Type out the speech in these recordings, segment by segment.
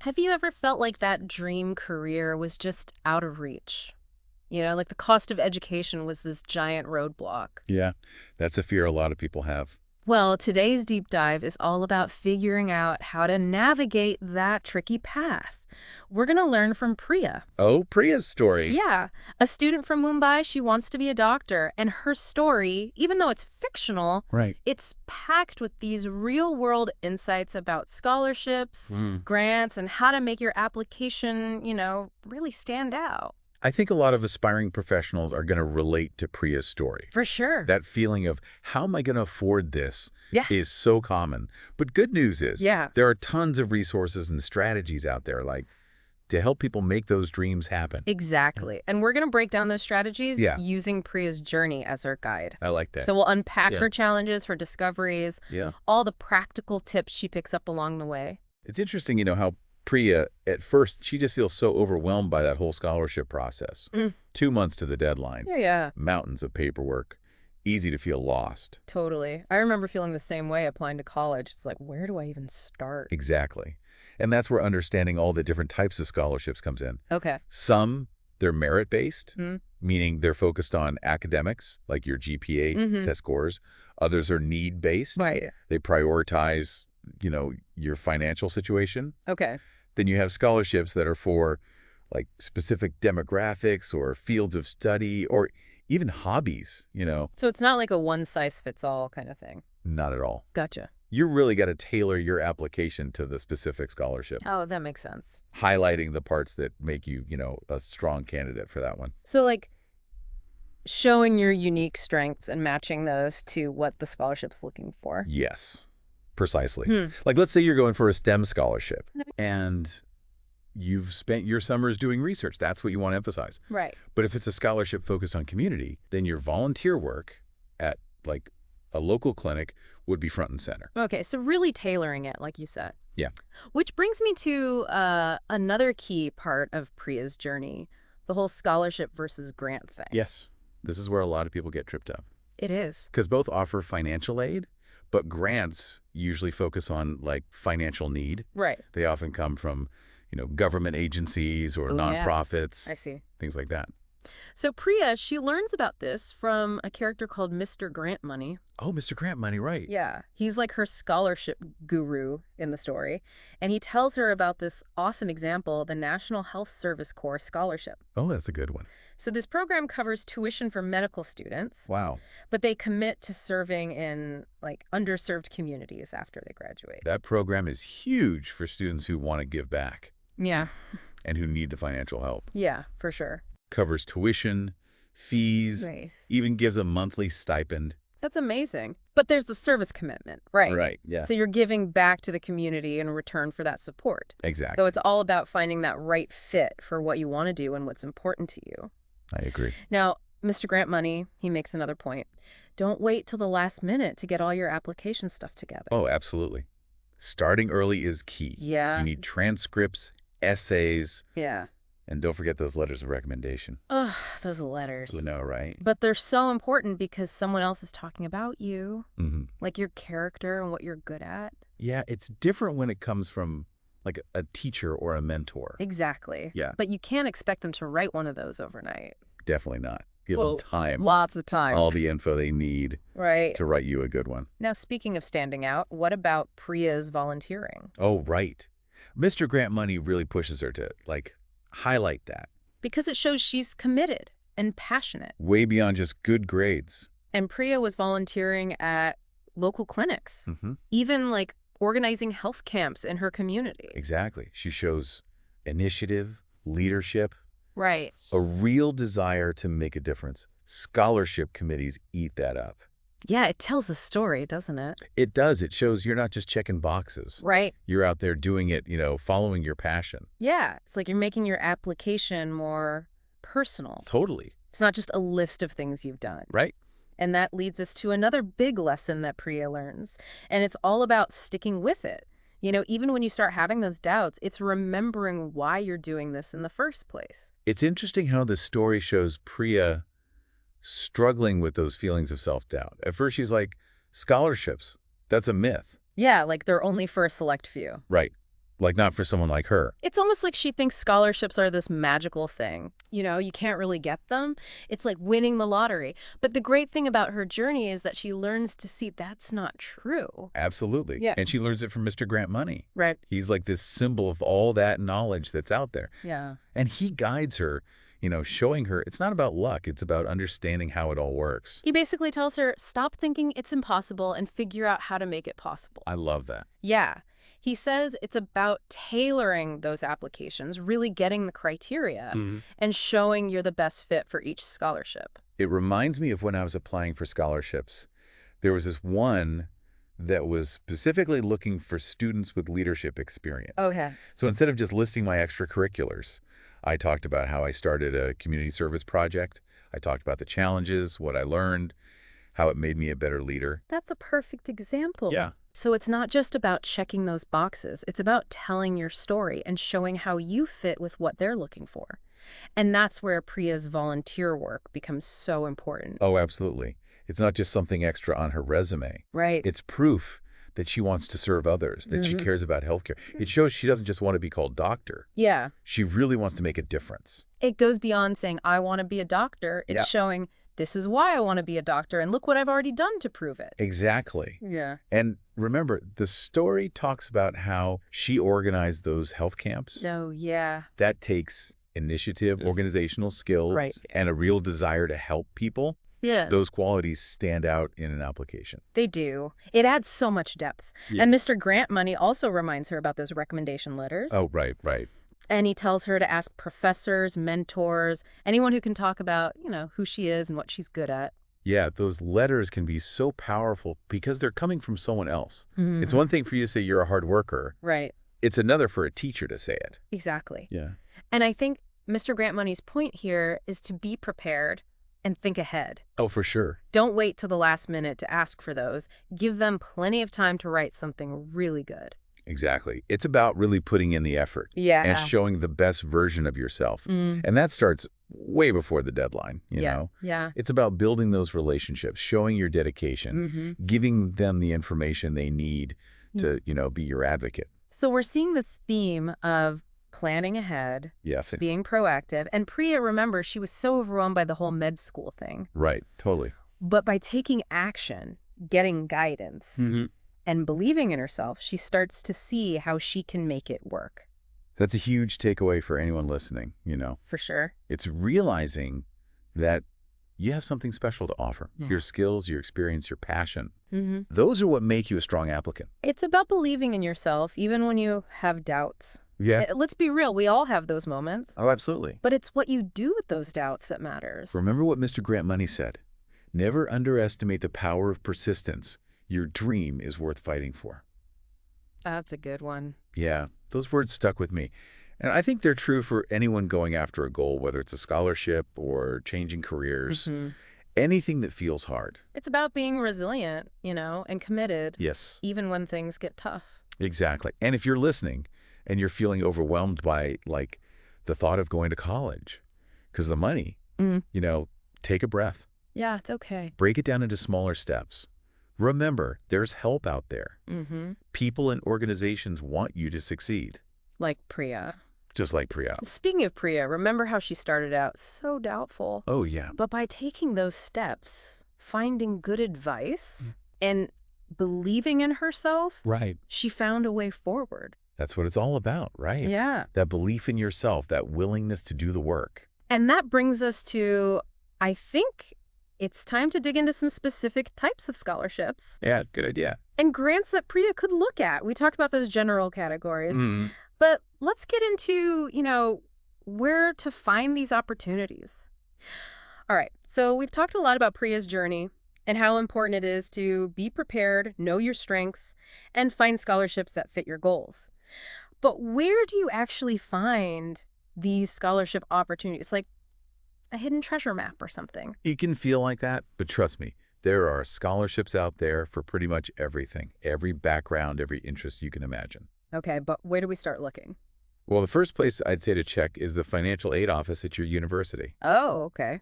Have you ever felt like that dream career was just out of reach? Like the cost of education was this giant roadblock. Yeah, that's a fear a lot of people have. Well, today's deep dive is all about figuring out how to navigate that tricky path. We're going to learn from Priya. Oh, Priya's story. Yeah, a student from Mumbai, she wants to be a doctor, and her story, even though it's fictional, Right. it's packed with these real-world insights about scholarships, grants, and how to make your application, really stand out. I think a lot of aspiring professionals are going to relate to Priya's story. For sure. That feeling of, how am I going to afford this, Yeah. is so common. But good news is, Yeah. there are tons of resources and strategies out there, like, to help people make those dreams happen. Exactly. And we're going to break down those strategies Yeah. using Priya's journey as our guide. I like that. So we'll unpack Yeah. her challenges, her discoveries, Yeah. all the practical tips she picks up along the way. It's interesting, how Priya, at first, she just feels so overwhelmed by that whole scholarship process. 2 months to the deadline. Yeah. Mountains of paperwork. Easy to feel lost. Totally. I remember feeling the same way applying to college. It's like, where do I even start? Exactly. And that's where understanding all the different types of scholarships comes in. Okay. Some, they're merit-based, meaning they're focused on academics, like your GPA test scores. Others are need-based. Right. They prioritize, your financial situation. Okay. Then you have scholarships that are for, like, specific demographics or fields of study or even hobbies, So it's not like a one-size-fits-all kind of thing. Not at all. Gotcha. You really got to tailor your application to the specific scholarship, Oh, that makes sense. highlighting the parts that make you, a strong candidate for that one. So, like, showing your unique strengths and matching those to what the scholarship's looking for. Yes, precisely. Like, let's say you're going for a STEM scholarship and you've spent your summers doing research. That's what you want to emphasize. Right. But if it's a scholarship focused on community, then your volunteer work at, like, a local clinic would be front and center. Okay, so really tailoring it, like you said. Yeah. Which brings me to another key part of Priya's journey, the whole scholarship versus grant thing. Yes. This is where a lot of people get tripped up. It is. Because both offer financial aid, but grants usually focus on, like, financial need. Right. They often come from, government agencies or nonprofits, I see. things like that. So Priya, she learns about this from a character called Mr. Grant Money. Oh, Mr. Grant Money, right. Yeah, he's like her scholarship guru in the story. And he tells her about this awesome example, the National Health Service Corps Scholarship. Oh, that's a good one. So this program covers tuition for medical students, Wow. but they commit to serving in, like, underserved communities after they graduate. That program is huge for students who want to give back Yeah. and who need the financial help. Yeah, for sure. Covers tuition, fees, Nice. even gives a monthly stipend. That's amazing. But there's the service commitment, right? Right, yeah. So you're giving back to the community in return for that support. Exactly. So it's all about finding that right fit for what you want to do and what's important to you. I agree. Now, Mr. Grant Money, he makes another point. Don't wait till the last minute to get all your application stuff together. Oh, absolutely. Starting early is key. Yeah. You need transcripts, essays, Yeah. and don't forget those letters of recommendation. Ugh, those letters. You know, right? But they're so important because someone else is talking about you, Mm-hmm. like your character and what you're good at. Yeah, it's different when it comes from, like, a teacher or a mentor. Exactly. Yeah. But you can't expect them to write one of those overnight. Definitely not. Give Well, them time, Lots of time. all the info they need Right. to write you a good one. Now, speaking of standing out, what about Priya's volunteering? Oh, right. Mr. Grant Money really pushes her to, like, highlight that. Because it shows she's committed and passionate. Way beyond just good grades. And Priya was volunteering at local clinics, even like organizing health camps in her community. Exactly. She shows initiative, leadership, Right. a real desire to make a difference. Scholarship committees eat that up. Yeah, it tells a story, doesn't it? It does. It shows you're not just checking boxes. Right. You're out there doing it, following your passion. Yeah, it's like you're making your application more personal. Totally. It's not just a list of things you've done. Right? And that leads us to another big lesson that Priya learns. And it's all about sticking with it. Even when you start having those doubts, it's remembering why you're doing this in the first place. It's interesting how the story shows Priya struggling with those feelings of self-doubt. At first, she's like, scholarships, that's a myth. Yeah, like they're only for a select few. Right. Like not for someone like her. It's almost like she thinks scholarships are this magical thing. You can't really get them. It's like winning the lottery. But the great thing about her journey is that she learns to see that's not true. Absolutely. Yeah. And she learns it from Mr. Grant Money. Right. He's like this symbol of all that knowledge that's out there. Yeah. And he guides her, showing her it's not about luck. It's about understanding how it all works. He basically tells her, stop thinking it's impossible and figure out how to make it possible. I love that. Yeah. He says it's about tailoring those applications, really getting the criteria, and showing you're the best fit for each scholarship. It reminds me of when I was applying for scholarships. There was this one that was specifically looking for students with leadership experience. Okay. So instead of just listing my extracurriculars, I talked about how I started a community service project. I talked about the challenges, what I learned, how it made me a better leader. That's a perfect example. Yeah. So it's not just about checking those boxes. It's about telling your story and showing how you fit with what they're looking for. And that's where Priya's volunteer work becomes so important. Oh, absolutely. It's not just something extra on her resume. Right. It's proof that she wants to serve others, that she cares about healthcare. It shows she doesn't just want to be called doctor. Yeah. She really wants to make a difference. It goes beyond saying, I want to be a doctor. It's showing, this is why I want to be a doctor, and look what I've already done to prove it. Exactly. Yeah. And remember, the story talks about how she organized those health camps. Oh, yeah. That takes initiative, organizational skills, Right. and a real desire to help people. Yeah. Those qualities stand out in an application. They do. It adds so much depth. Yeah. And Mr. Grant Money also reminds her about those recommendation letters. Oh, right, right. And he tells her to ask professors, mentors, anyone who can talk about, who she is and what she's good at. Yeah, those letters can be so powerful because they're coming from someone else. It's one thing for you to say you're a hard worker. Right. It's another for a teacher to say it. Exactly. Yeah. And I think Mr. Grant Money's point here is to be prepared and think ahead. Oh, for sure. Don't wait till the last minute to ask for those. Give them plenty of time to write something really good. Exactly. It's about really putting in the effort. Yeah. And showing the best version of yourself. And that starts way before the deadline, you know? Yeah. It's about building those relationships, showing your dedication, giving them the information they need to, be your advocate. So we're seeing this theme of planning ahead, Yeah. being proactive. And Priya, remember, she was so overwhelmed by the whole med school thing. Right. Totally. But by taking action, getting guidance, and believing in herself, she starts to see how she can make it work. That's a huge takeaway for anyone listening, For sure. It's realizing that you have something special to offer. Yeah. Your skills, your experience, your passion. Those are what make you a strong applicant. It's about believing in yourself, even when you have doubts. Yeah. Let's be real. We all have those moments. Oh, absolutely. But it's what you do with those doubts that matters. Remember what Mr. Grant Money said. Never underestimate the power of persistence. Your dream is worth fighting for. That's a good one. Yeah, those words stuck with me. And I think they're true for anyone going after a goal, whether it's a scholarship or changing careers, anything that feels hard. It's about being resilient, and committed. Yes. Even when things get tough. Exactly. And if you're listening and you're feeling overwhelmed by, the thought of going to college because the money, take a breath. Yeah, it's okay. Break it down into smaller steps. Remember, there's help out there. People and organizations want you to succeed. Like Priya. Just like Priya. Speaking of Priya, remember how she started out so doubtful? Oh, yeah. But by taking those steps, finding good advice, and believing in herself, Right. she found a way forward. That's what it's all about, right? Yeah. That belief in yourself, that willingness to do the work. And that brings us to, I think, it's time to dig into some specific types of scholarships Yeah, good idea. and grants that Priya could look at. We talked about those general categories, but let's get into, where to find these opportunities. All right, so we've talked a lot about Priya's journey and how important it is to be prepared, know your strengths, and find scholarships that fit your goals. But where do you actually find these scholarship opportunities? Like a hidden treasure map or something. It can feel like that, but trust me, there are scholarships out there for pretty much everything, every background, every interest you can imagine. Okay, but where do we start looking? Well, the first place I'd say to check is the financial aid office at your university. Oh, okay.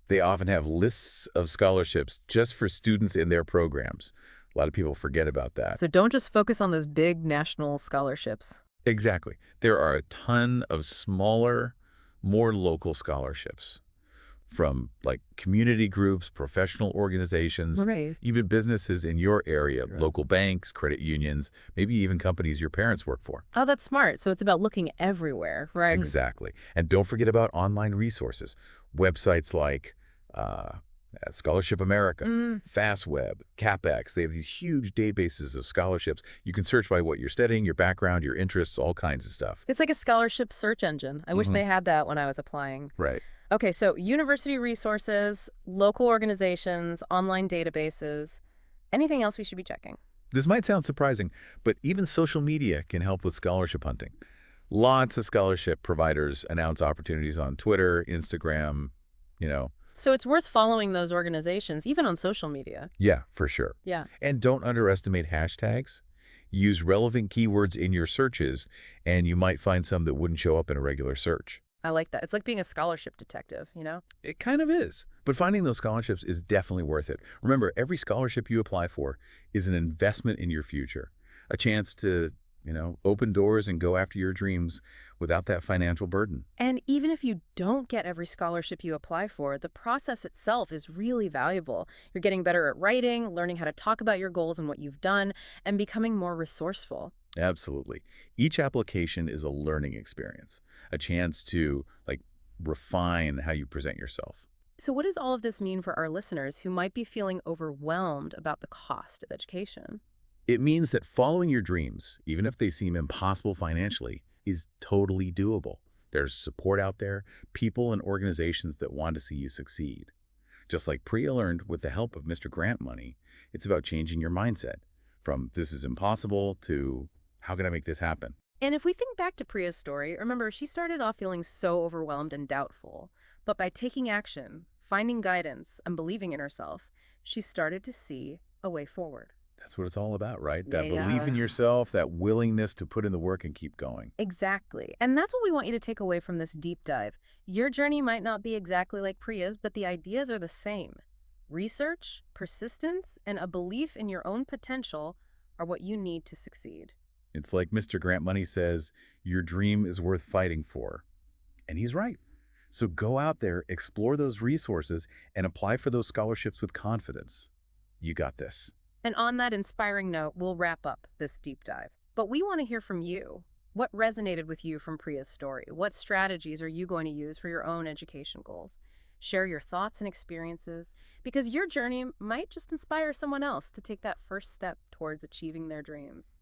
They often have lists of scholarships just for students in their programs. A lot of people forget about that. So don't just focus on those big national scholarships. Exactly. There are a ton of smaller, more local scholarships from like community groups, professional organizations, Right. even businesses in your area, Right. local banks, credit unions, maybe even companies your parents work for. Oh, that's smart. So it's about looking everywhere, right? Exactly. And don't forget about online resources. Websites like uh, Scholarship America, Mm. FastWeb, CapEx. They have these huge databases of scholarships. You can search by what you're studying, your background, your interests, all kinds of stuff. It's like a scholarship search engine. I wish hmm they had that when I was applying. Right. Okay, so university resources, local organizations, online databases. Anything else we should be checking? This might sound surprising, but even social media can help with scholarship hunting. Lots of scholarship providers announce opportunities on Twitter, Instagram, you know. So it's worth following those organizations, even on social media. Yeah, for sure. Yeah, And don't underestimate hashtags. Use relevant keywords in your searches, and you might find some that wouldn't show up in a regular search. I like that. It's like being a scholarship detective, you know? It kind of is. But finding those scholarships is definitely worth it. Remember, every scholarship you apply for is an investment in your future, a chance to, open doors and go after your dreams without that financial burden. And even if you don't get every scholarship you apply for, the process itself is really valuable. You're getting better at writing, learning how to talk about your goals and what you've done, and becoming more resourceful. Absolutely. Each application is a learning experience, a chance to, refine how you present yourself. So, what does all of this mean for our listeners who might be feeling overwhelmed about the cost of education? It means that following your dreams, even if they seem impossible financially, is totally doable. There's support out there, people and organizations that want to see you succeed. Just like Priya learned with the help of Mr. Grant Money, it's about changing your mindset from this is impossible to how can I make this happen? And if we think back to Priya's story, remember she started off feeling so overwhelmed and doubtful. But by taking action, finding guidance, and believing in herself, she started to see a way forward. That's what it's all about, right? Yeah, That belief in yeah. yourself, that willingness to put in the work and keep going. Exactly. And that's what we want you to take away from this deep dive. Your journey might not be exactly like Priya's, but the ideas are the same. Research, persistence, and a belief in your own potential are what you need to succeed. It's like Mr. Grant Money says, your dream is worth fighting for. And he's right. So go out there, explore those resources, and apply for those scholarships with confidence. You got this. And on that inspiring note, we'll wrap up this deep dive. But we want to hear from you. What resonated with you from Priya's story? What strategies are you going to use for your own education goals? Share your thoughts and experiences, because your journey might just inspire someone else to take that first step towards achieving their dreams.